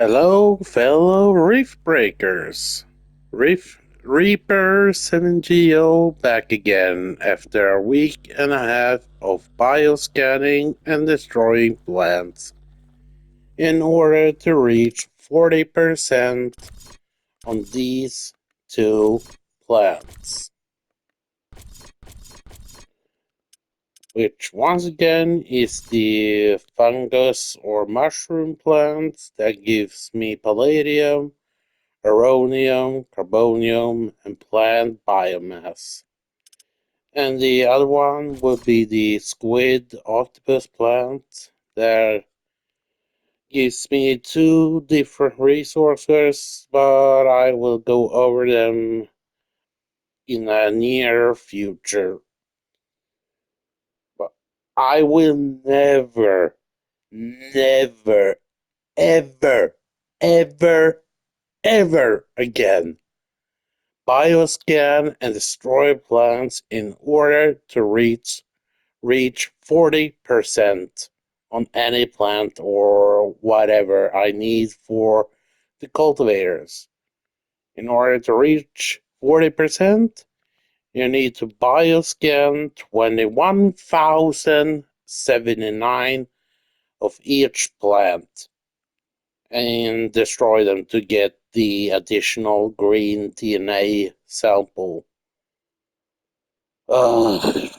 Hello, fellow Riftbreakers. Reaper 7GO back again after a week and a half of bioscanning and destroying plants in order to reach 40% on these two plants, which once again is the fungus or mushroom plant that gives me palladium, uranium, carbonium, and plant biomass. And the other one would be the squid octopus plant that gives me two different resources, but I will go over them in a near future. But I will never, ever, ever, ever again bioscan and destroy plants in order to reach 40% on any plant or whatever I need for the cultivators. In order to reach 40%, you need to bioscan 21,079 of each plant and destroy them to get the additional green DNA sample. Ugh.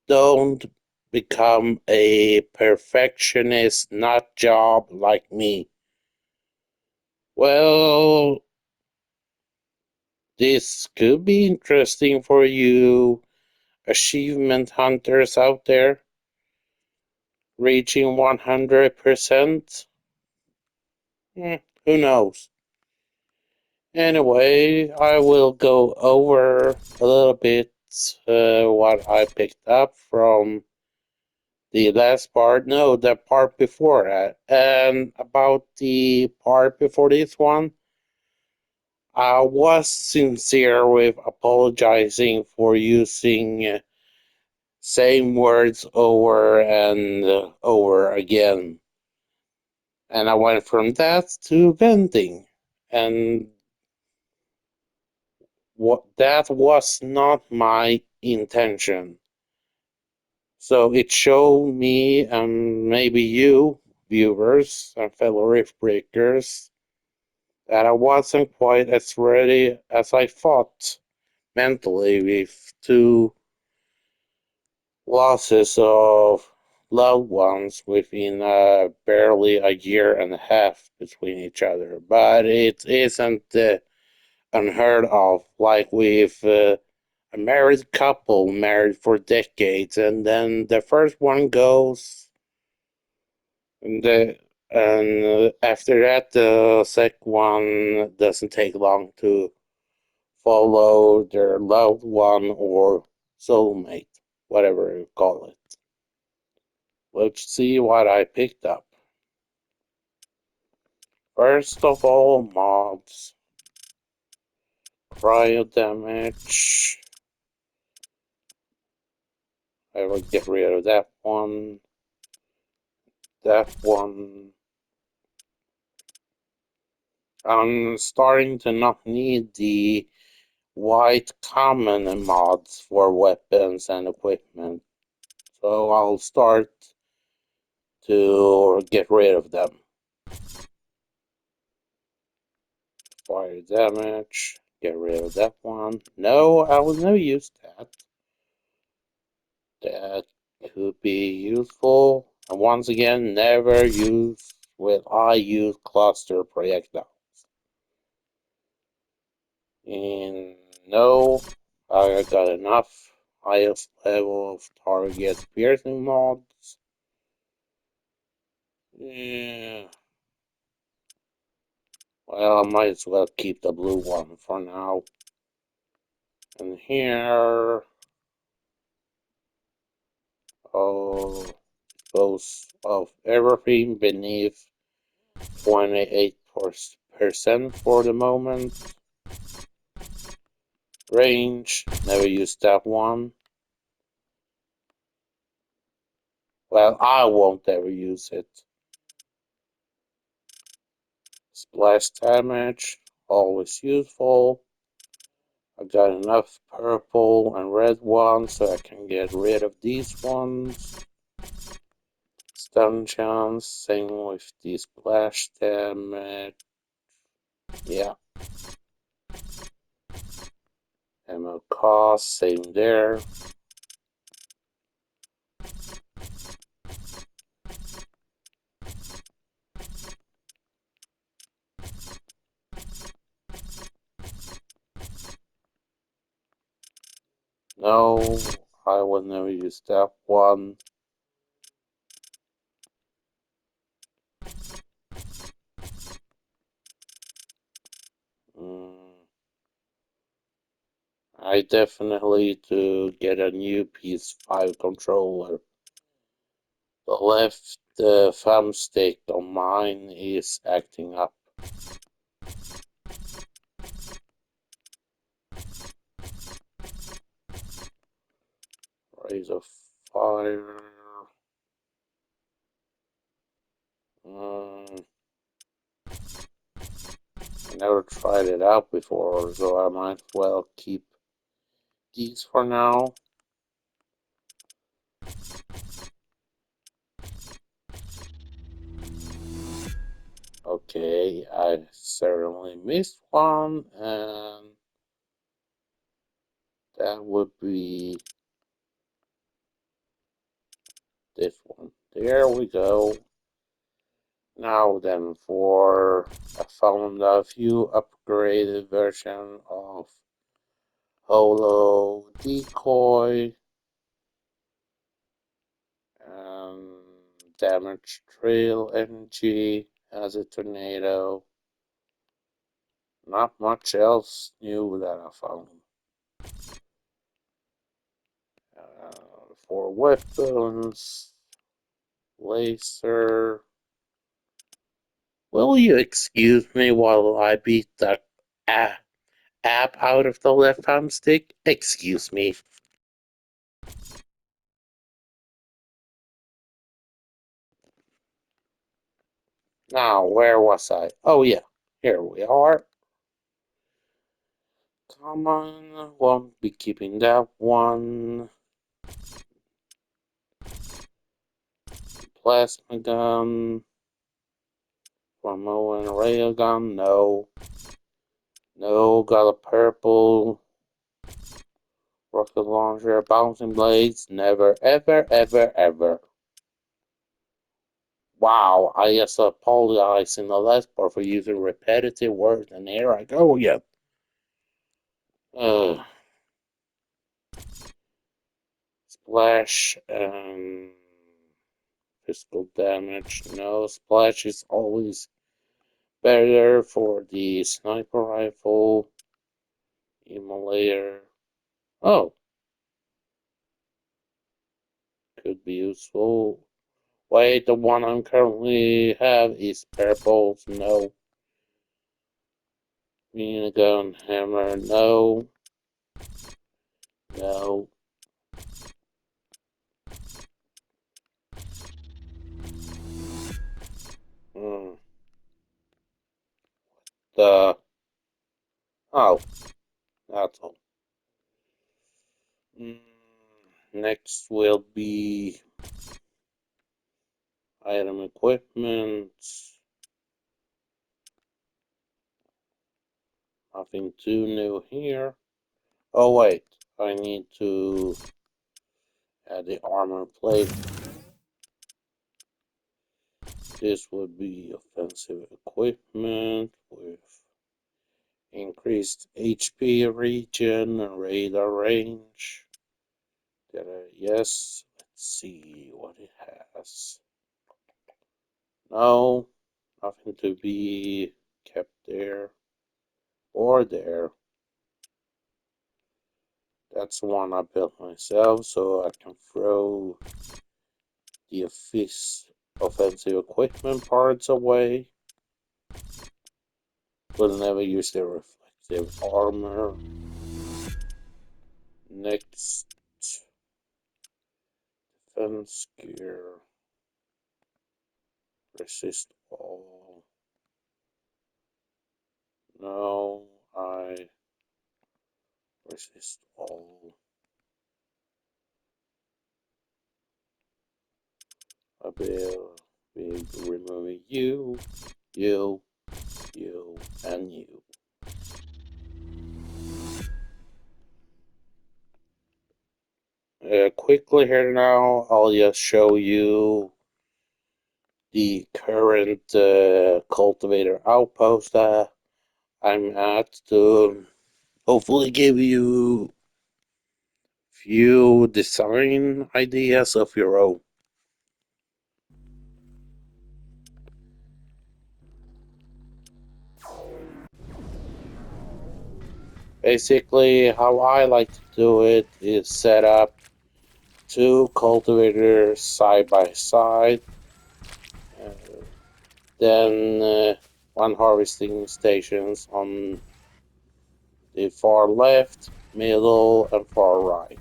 Don't become a perfectionist nut job like me. Well, this could be interesting for you achievement hunters out there. Reaching 100%? Who knows? Anyway, I will go over a little bit what I picked up from the last part, no, the part before that. And about the part before this one, I was sincere with apologizing for using same words over and over again. And I went from that to venting. And what that was not my intention. So it showed me and maybe you, viewers and fellow riff breakers, that I wasn't quite as ready as I thought mentally with two losses of loved ones within barely a year and a half between each other. But it isn't unheard of, like with a married couple married for decades, and then the first one goes, and after that, the second one doesn't take long to follow their loved one or soulmate, whatever you call it. Let's see what I picked up. First of all, mods, cryo damage. I will get rid of that one. That one. I'm starting to not need the white common mods for weapons and equipment, so I'll start to get rid of them. Fire damage, get rid of that one. No, I will never use that. That could be useful. And once again, never use will I use cluster projectiles. And no, I got enough highest level of target piercing mods. Yeah. Well, I might as well keep the blue one for now. And here, oh, dispose of everything beneath 28% for the moment. Range, never used that one. Well, I won't ever use it. Splash damage, always useful. I got enough purple and red ones so I can get rid of these ones. Stun chance, same with the splash damage. Yeah. Ammo cost, same there. No, I will never use that one. Mm, I definitely need to get a new PS5 controller. The left thumbstick on mine is acting up. Raise of fire. Mm, I never tried it out before, so I might well keep these for now. Okay, I certainly missed one, and that would be this one. There we go. Now then, I found a few upgraded version of Holo Decoy and Damage Trail Energy as a tornado. Not much else new that I found. For weapons, laser. Will you excuse me while I beat the app out of the left thumbstick? Excuse me. Now, where was I? Oh, yeah. Here we are. Come on, won't be keeping that one. Plasma gun. Formo and railgun. No. No, got a purple. Rocket launcher. Bouncing blades. Never, ever, ever, ever. Wow, I just apologize in the last part for using repetitive words, and here I go again. Splash and physical damage. No, splash is always better for the sniper rifle. Emulator. Oh, could be useful. Wait, the one I currently have is purple. No. Minigun hammer. No. No. Mm, the oh, that's all. Mm, next will be item equipment. Nothing too new here. Oh wait, I need to add the armor plate. This would be offensive equipment with increased HP regen and radar range. Yes, let's see what it has. No, nothing to be kept there or there. That's the one I built myself, so I can throw the offensive equipment parts away. Will never use the reflective armor. Next, defense gear. Resist all. No, I resist all. I will be removing you, you, you, and you. Quickly here now, I'll just show you the current cultivator outpost that I'm at to hopefully give you few design ideas of your own. Basically, how I like to do it is set up two cultivators side by side, uh, then one harvesting stations on the far left, middle, and far right.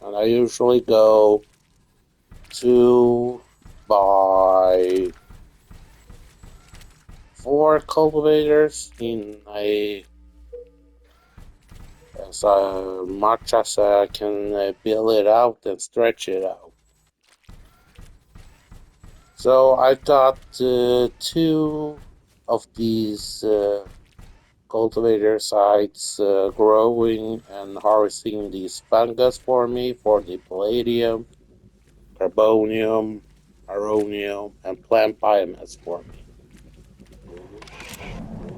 And I usually go 2 by 4 cultivators in a as much as I can build it out and stretch it out. So I got 2 of these cultivator sites growing and harvesting these fungus for me for the palladium, carbonium, aronium, and plant biomass for me.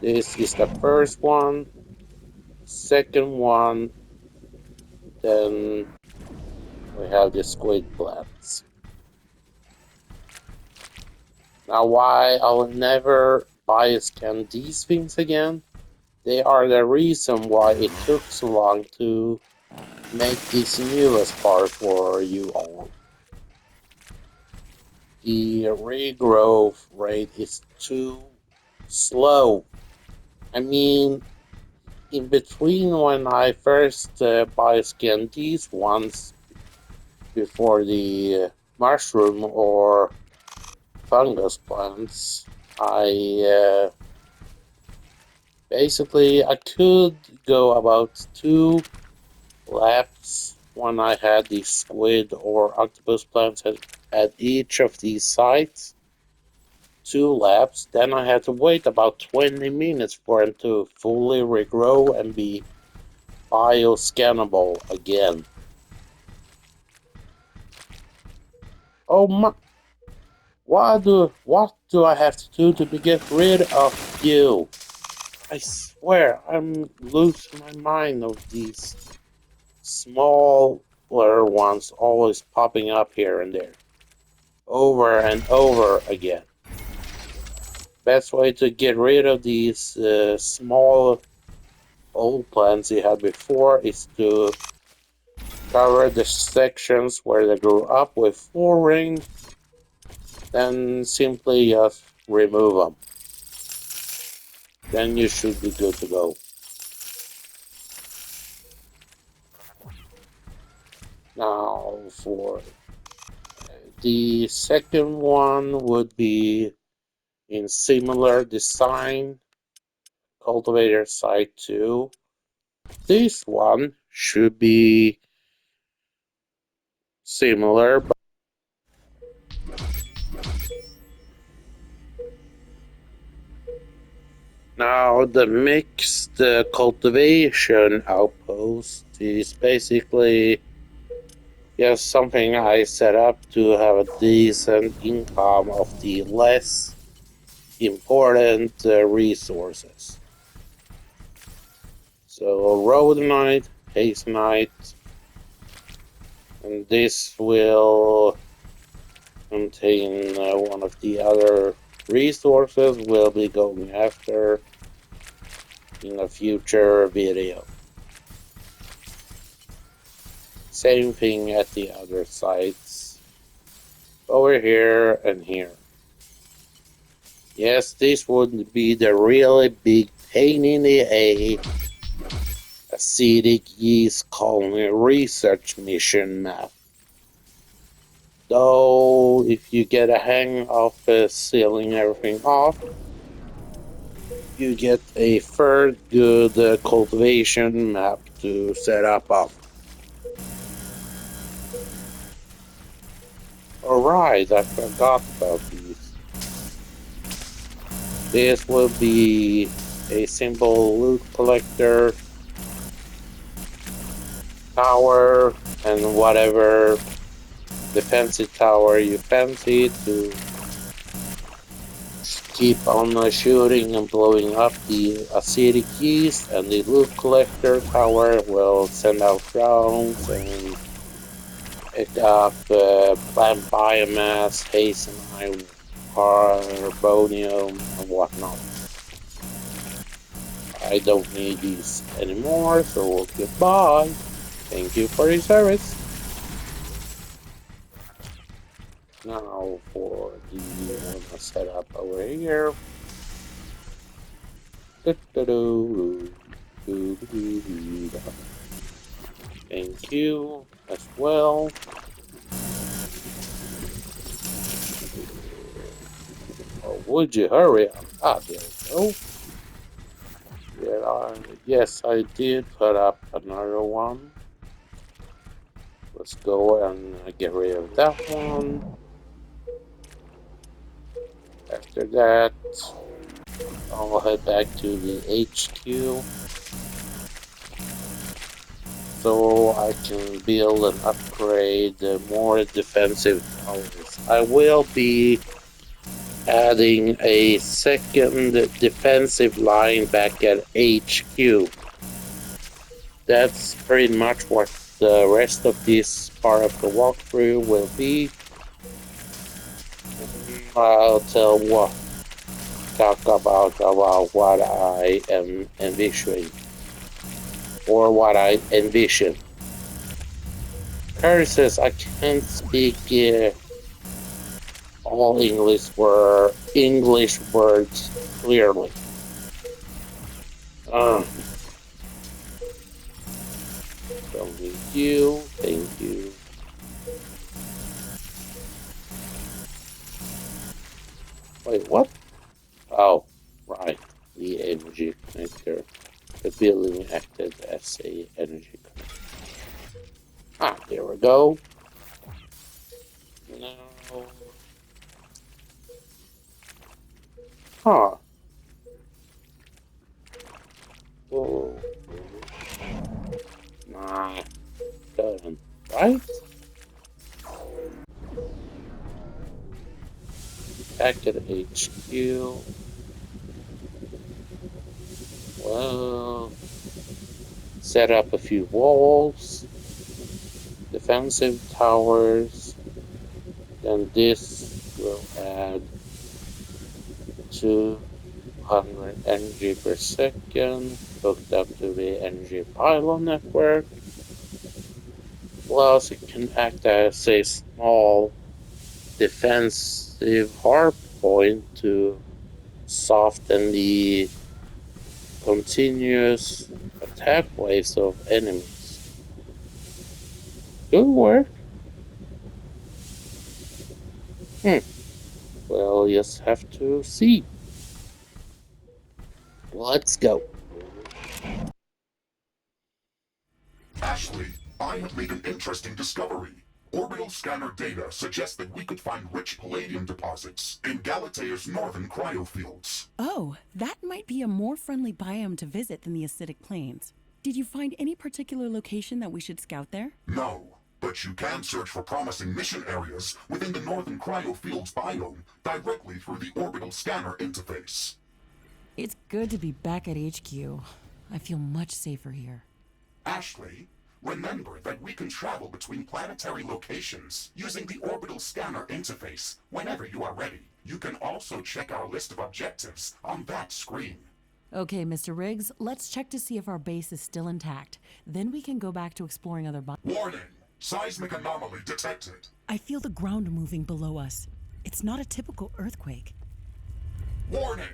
This is the first one, second one, then we have the squid plants. Now, why I'll never bioscan these things again? They are the reason why it took so long to make this newest part for you all. The regrowth rate is too slow. I mean, in between when I first bioscanned these ones before the mushroom or fungus plants, I basically I could go about 2 laps when I had the squid or octopus plants at each of these sites. 2 laps, then I had to wait about 20 minutes for them to fully regrow and be bioscannable again. Oh my! What do I have to do to get rid of you? I swear I'm losing my mind of these smaller ones always popping up here and there, over and over again. Best way to get rid of these small old plants you had before is to cover the sections where they grew up with full ring, then simply just remove them. Then you should be good to go. Now for the second one would be in similar design, cultivator site 2. This one should be similar, but now the mixed cultivation outpost is basically just something I set up to have a decent income of the less important resources. So rhodonite, hastenite, and this will contain one of the other resources we'll be going after in a future video. Same thing at the other sites, over here and here. Yes, this would be the really big pain in the acidic yeast colony research mission map. Though, if you get a hang of sealing everything off, you get a third good cultivation map to set up on. Alright, I forgot about these. This will be a simple loot collector tower and whatever defensive tower you fancy to keep on shooting and blowing up the acidic yeast, and the loot collector tower will send out rounds and pick up plant biomass, hastenite, carbonium, and whatnot. I don't need these anymore, so goodbye. Thank you for your service. Now for the setup over here. Thank you as well. Oh, would you hurry up? Ah, there we go. Yes, I did put up another one. Let's go and get rid of that one. After that, I'll head back to the HQ so I can build and upgrade more defensive towers. I will be adding a second defensive line back at HQ. That's pretty much what the rest of this part of the walkthrough will be. I'll talk about what I am envisioning, or what I envision. Curses, I can't speak all English words clearly. Don't need you. Thank you. Wait, what? Oh, right. The energy connector. The building acted as a energy connector. Ah, there we go. Now. Huh. Oh. Nah. Done. Right? Back at HQ. Well, set up a few walls, defensive towers, then this will add 200 energy per second, hooked up to the energy pylon network. Plus, it can act as a small defensive hard point to soften the continuous attack waves of enemies. Good work. Well, just have to see. Let's go. Ashley, I have made an interesting discovery. Orbital scanner data suggests that we could find rich palladium deposits in Galatea's northern cryofields. Oh, that might be a more friendly biome to visit than the acidic plains. Did you find any particular location that we should scout there? No, but you can search for promising mission areas within the northern cryofields biome directly through the orbital scanner interface. It's good to be back at HQ. I feel much safer here. Ashley, remember that we can travel between planetary locations using the orbital scanner interface whenever you are ready. You can also check our list of objectives on that screen. Okay, Mr. Riggs, let's check to see if our base is still intact. Then we can go back to exploring other Warning! Seismic anomaly detected. I feel the ground moving below us. It's not a typical earthquake. Warning!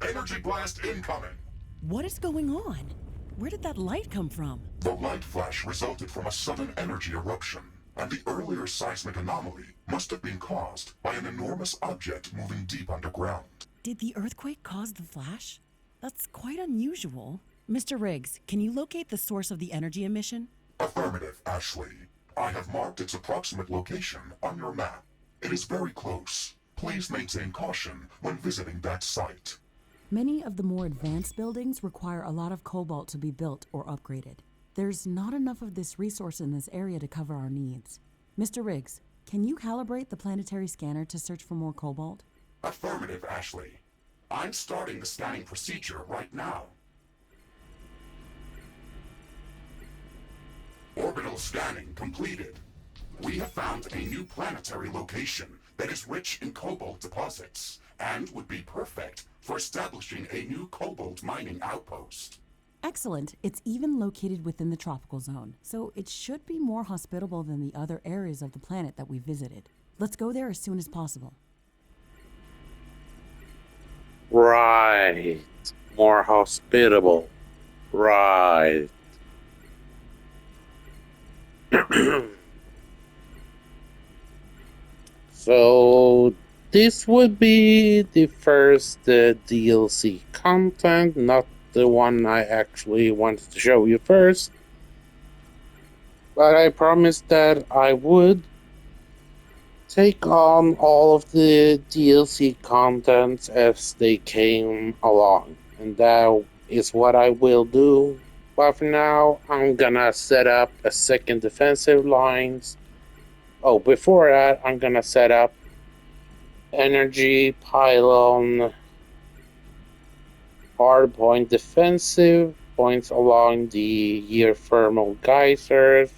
Energy blast incoming. What is going on? Where did that light come from? The light flash resulted from a sudden energy eruption, and the earlier seismic anomaly must have been caused by an enormous object moving deep underground. Did the earthquake cause the flash? That's quite unusual. Mr. Riggs, can you locate the source of the energy emission? Affirmative, Ashley. I have marked its approximate location on your map. It is very close. Please maintain caution when visiting that site. Many of the more advanced buildings require a lot of cobalt to be built or upgraded. There's not enough of this resource in this area to cover our needs. Mr. Riggs, can you calibrate the planetary scanner to search for more cobalt? Affirmative, Ashley. I'm starting the scanning procedure right now. Orbital scanning completed. We have found a new planetary location that is rich in cobalt deposits and would be perfect for establishing a new cobalt mining outpost. Excellent. It's even located within the tropical zone, so it should be more hospitable than the other areas of the planet that we visited. Let's go there as soon as possible. Right. More hospitable. Right. So this would be the first DLC content, not the one I actually wanted to show you first. But I promised that I would take on all of the DLC contents as they came along. And that is what I will do. But for now, I'm gonna set up a second defensive lines. Oh, before that, I'm gonna set up energy pylon hardpoint defensive points along the geothermal geysers.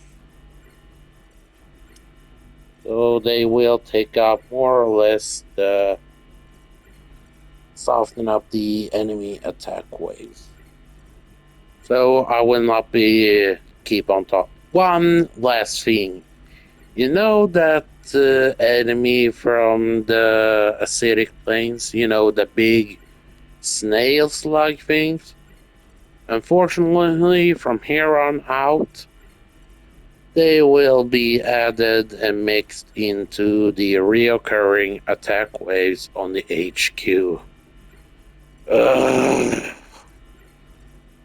So they will take up more or less the soften up the enemy attack waves. So I will not be keep on top. One last thing. You know that enemy from the acidic plains, the big snail-like things? Unfortunately, from here on out, they will be added and mixed into the reoccurring attack waves on the HQ. Ugh.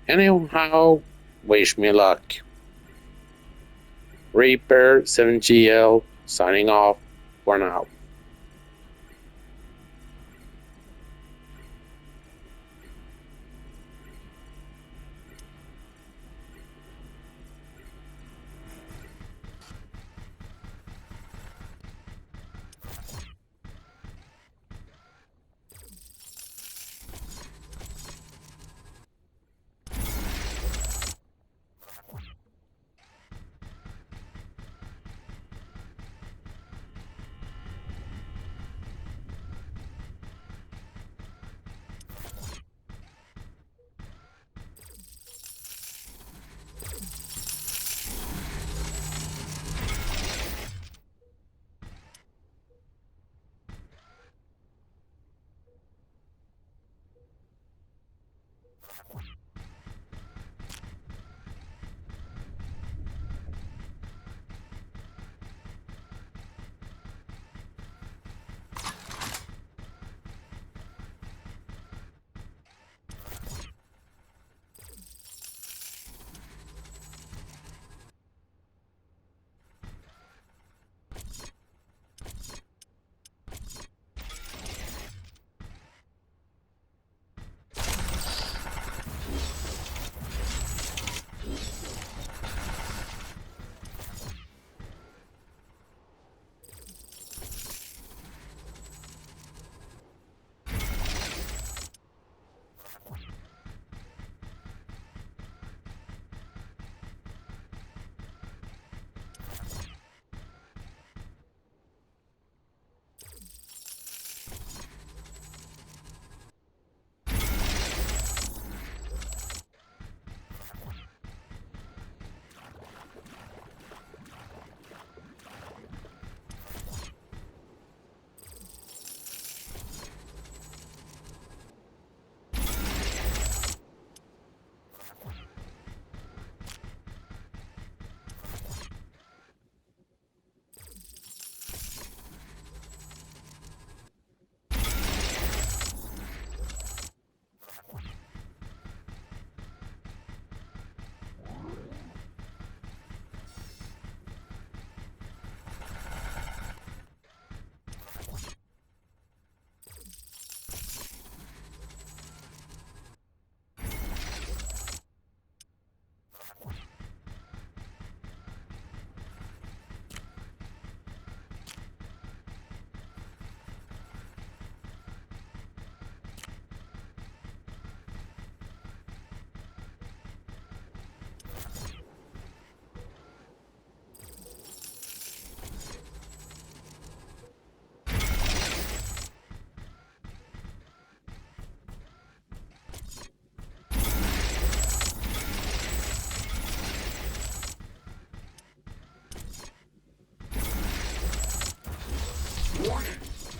Anyhow, wish me luck. Reaper 7GL signing off for now.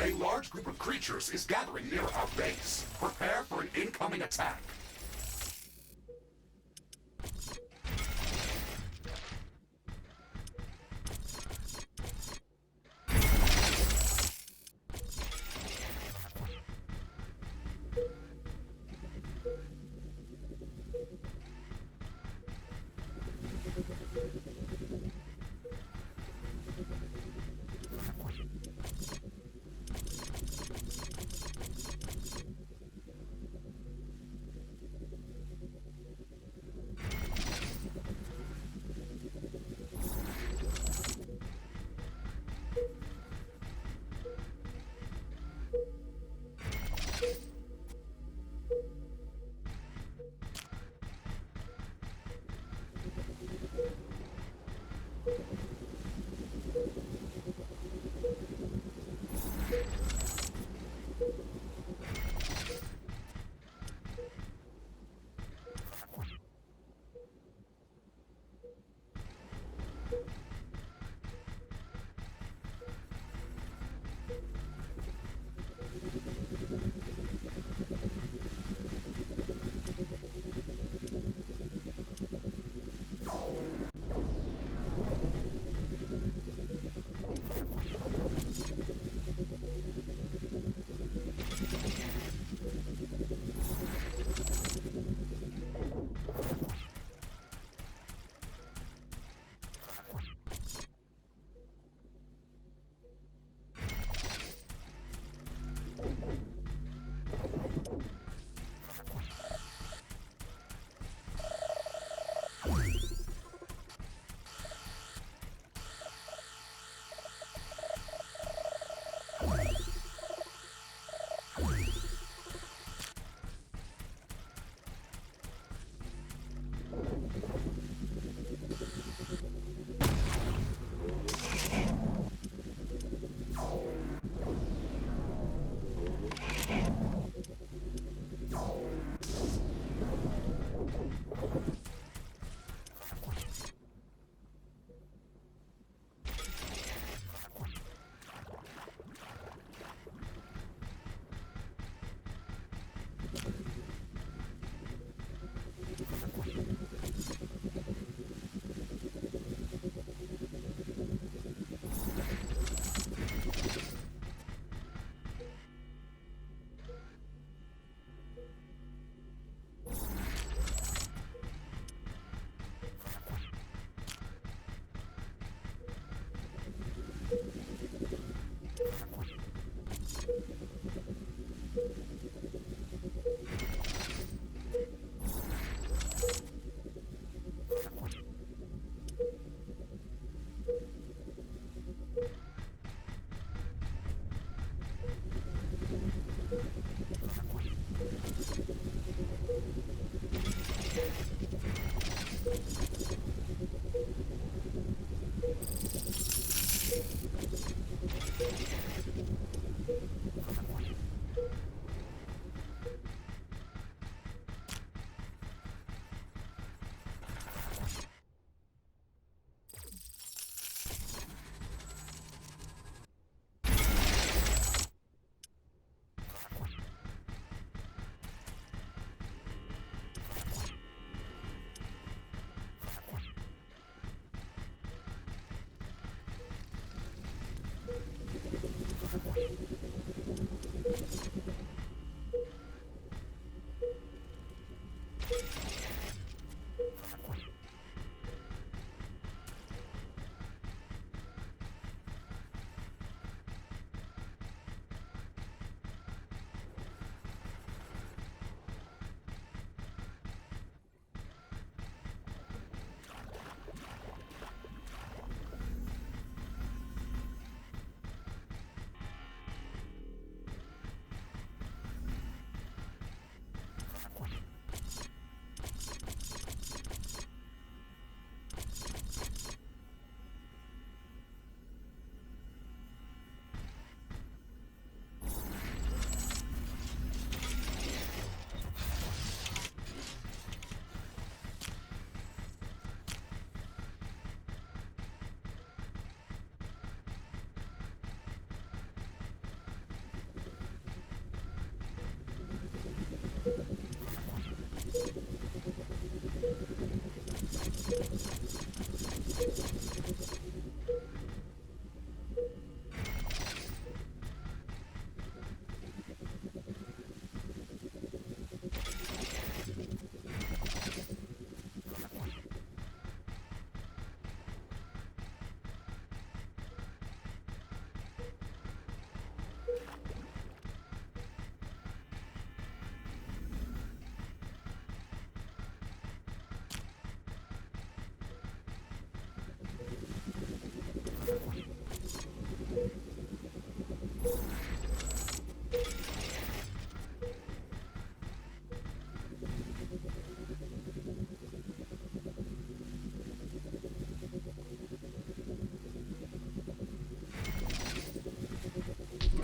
A large group of creatures is gathering near our base. Prepare for an incoming attack.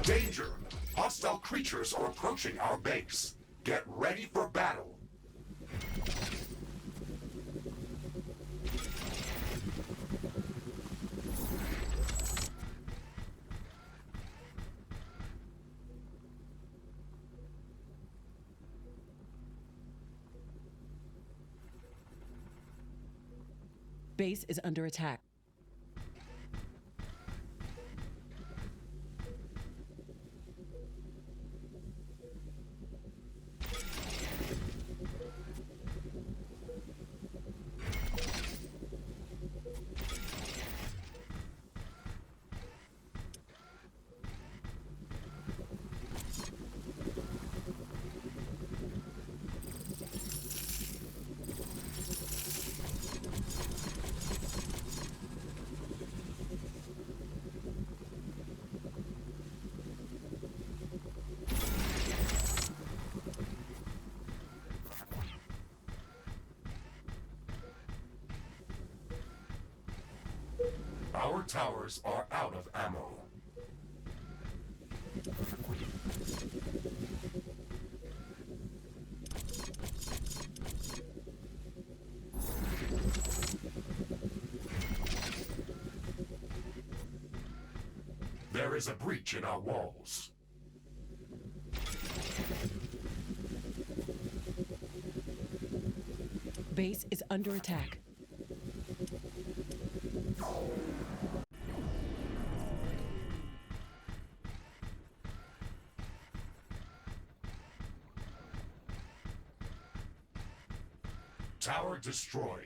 Danger! Hostile creatures are approaching our base. Get ready for battle. Base is under attack. Our towers are out of ammo. There is a breach in our walls. Base is under attack. Tower destroyed.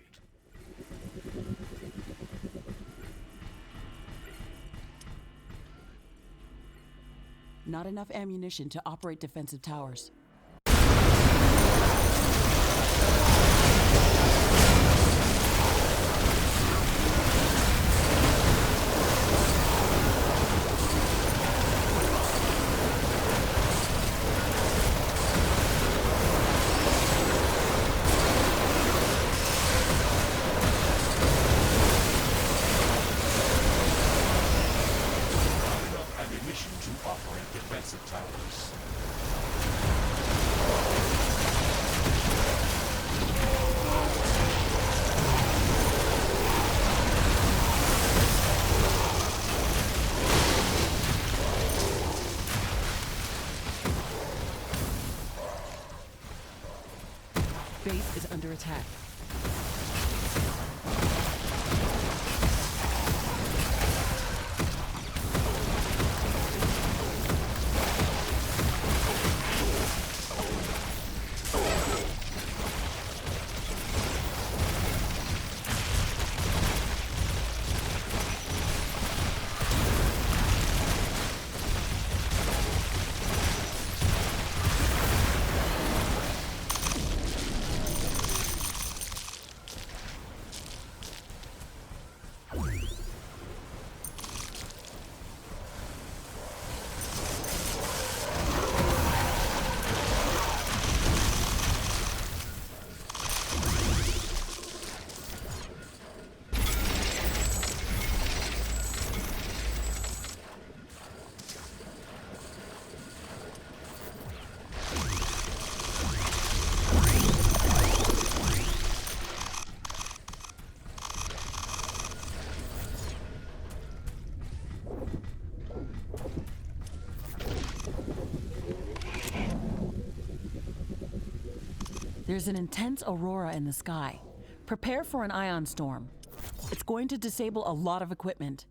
Not enough ammunition to operate defensive towers. Base is under attack. There's an intense aurora in the sky. Prepare for an ion storm. It's going to disable a lot of equipment.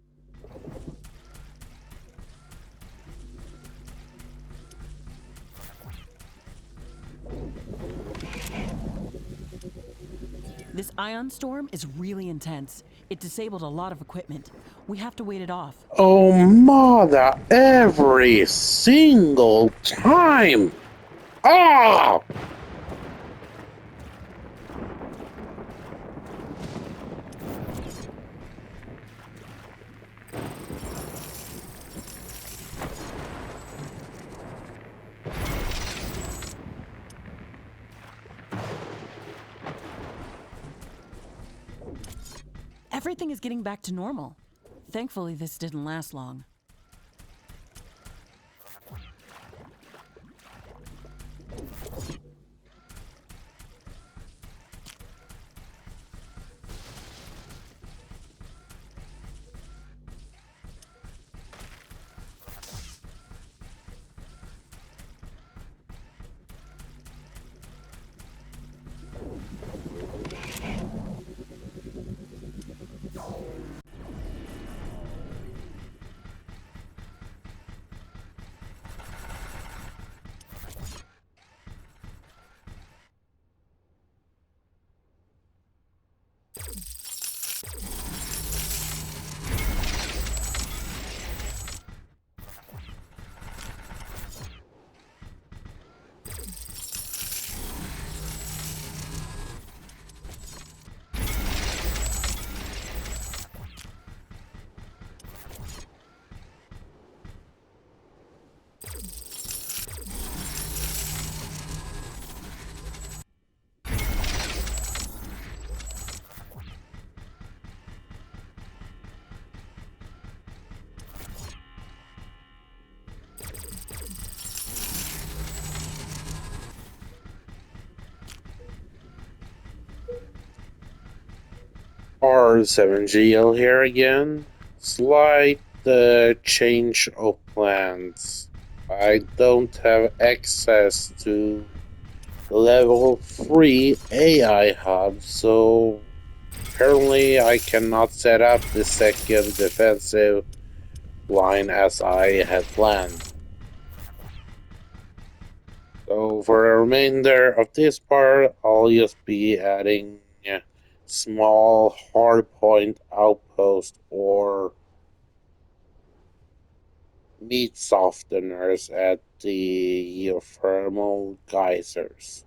This ion storm is really intense. It disabled a lot of equipment. We have to wait it off. Oh, mother, every single time! Ah! Everything is getting back to normal. Thankfully, this didn't last long. R7GL here again. Slight change of plans. I don't have access to level 3 AI hub, so currently I cannot set up the second defensive line as I had planned. So for the remainder of this part, I'll just be adding small hardpoint outpost or meat softeners at the geothermal geysers.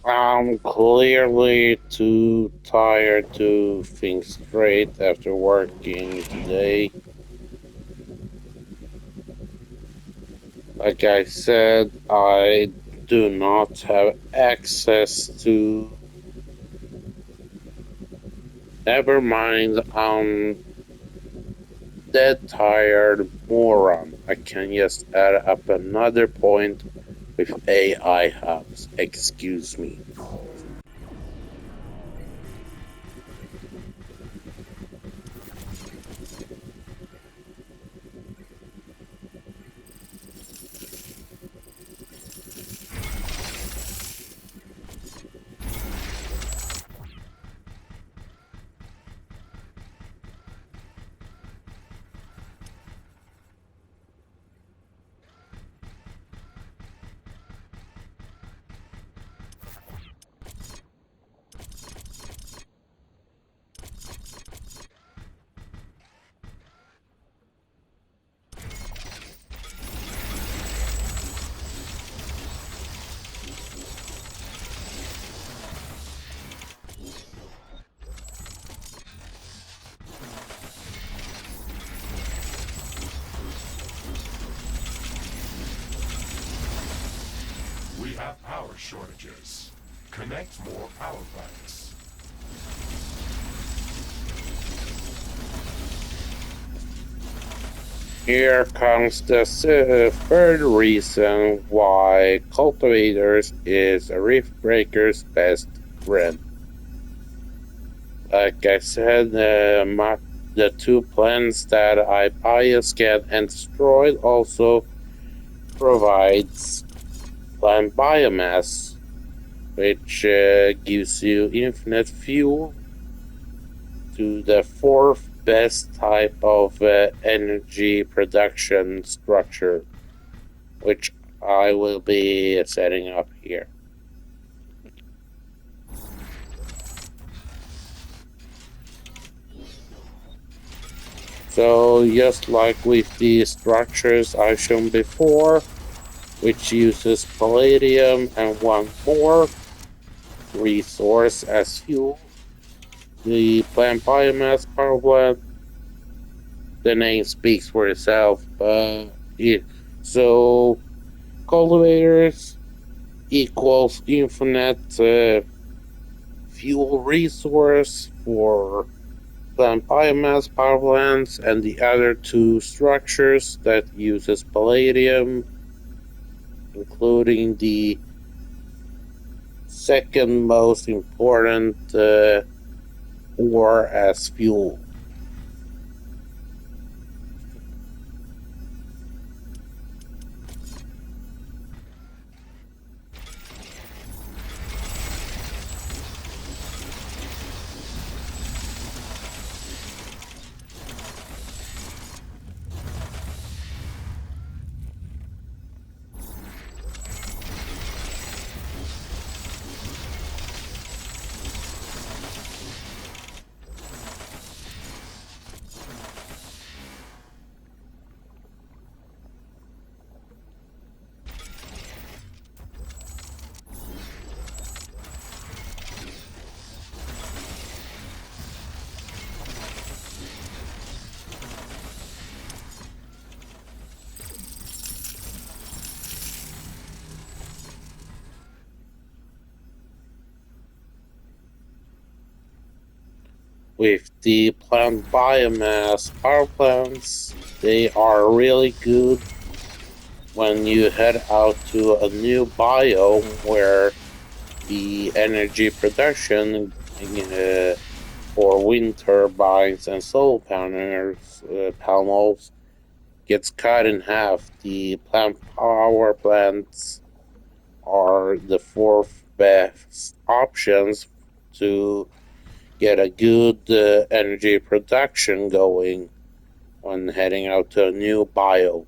I'm clearly too tired to think straight after working today. Like I said, I do not have access to. Never mind, I'm dead tired moron. I can just add up another point with AI hubs. Excuse me. We have power shortages. Connect more power plants. Here comes the third reason why cultivators is a Riftbreaker's best friend. Like I said, the two plants that I bioscanned and destroyed also provides plant biomass, which gives you infinite fuel to the fourth best type of energy production structure, which I will be setting up here. So just like with the structures I've shown before, which uses palladium and one more resource as fuel, the plant biomass power plant, the name speaks for itself. So cultivators equals infinite fuel resource for plant biomass power plants, and the other two structures that uses palladium, including the second most important ore as fuel. With the plant biomass power plants, they are really good when you head out to a new biome where the energy production for wind turbines and solar panels gets cut in half. The plant power plants are the fourth best options to get a good energy production going when heading out to a new biome.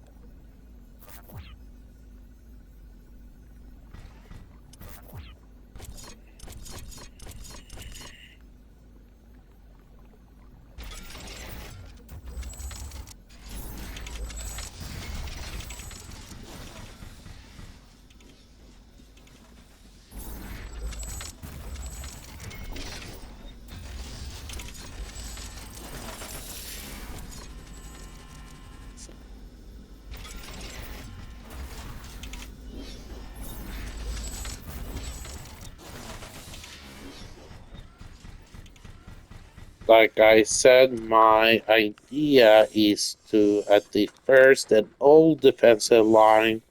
Like I said, my idea is to, at the first and old defensive line,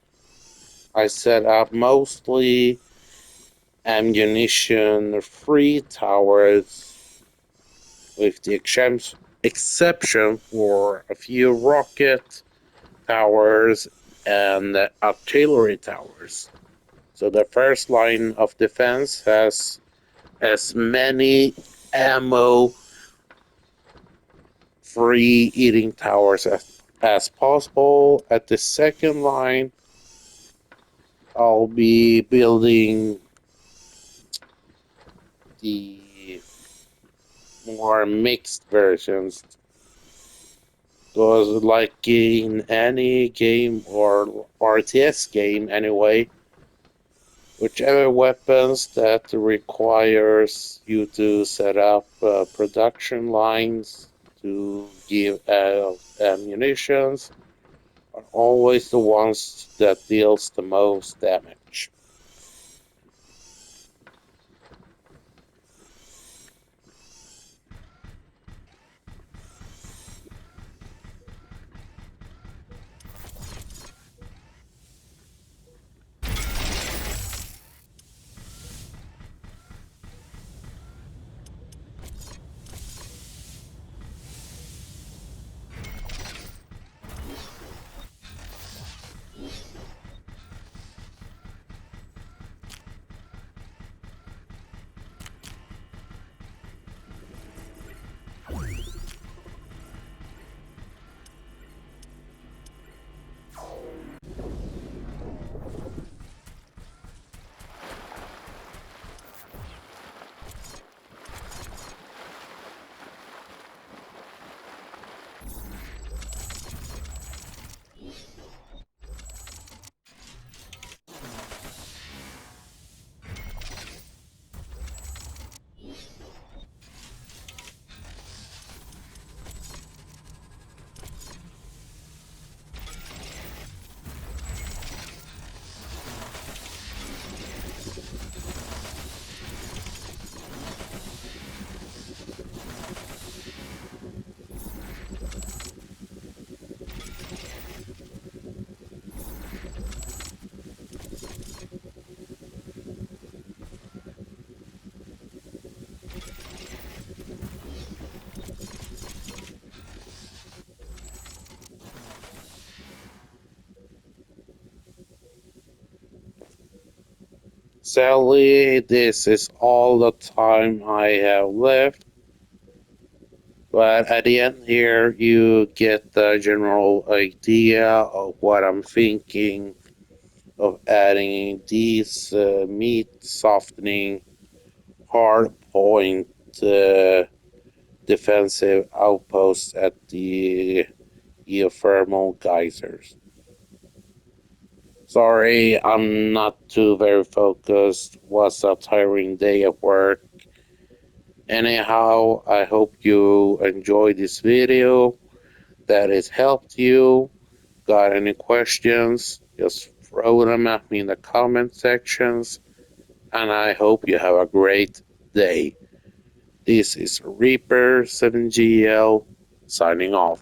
I set up mostly ammunition free towers, with the exception for a few rocket towers and artillery towers. So the first line of defense has as many ammo free eating towers as possible. At the second line, I'll be building the more mixed versions. Because, like in any game or RTS game, anyway, whichever weapons that requires you to set up production lines to give out ammunitions are always the ones that deals the most damage. Sadly, this is all the time I have left, but at the end here, you get the general idea of what I'm thinking of adding these meat softening hard point uh, defensive outposts at the geothermal geysers. Sorry, I'm not too very focused. Was a tiring day at work. Anyhow, I hope you enjoyed this video, that it helped you. Got any questions? Just throw them at me in the comment sections, and I hope you have a great day. This is Reaper 7GL signing off.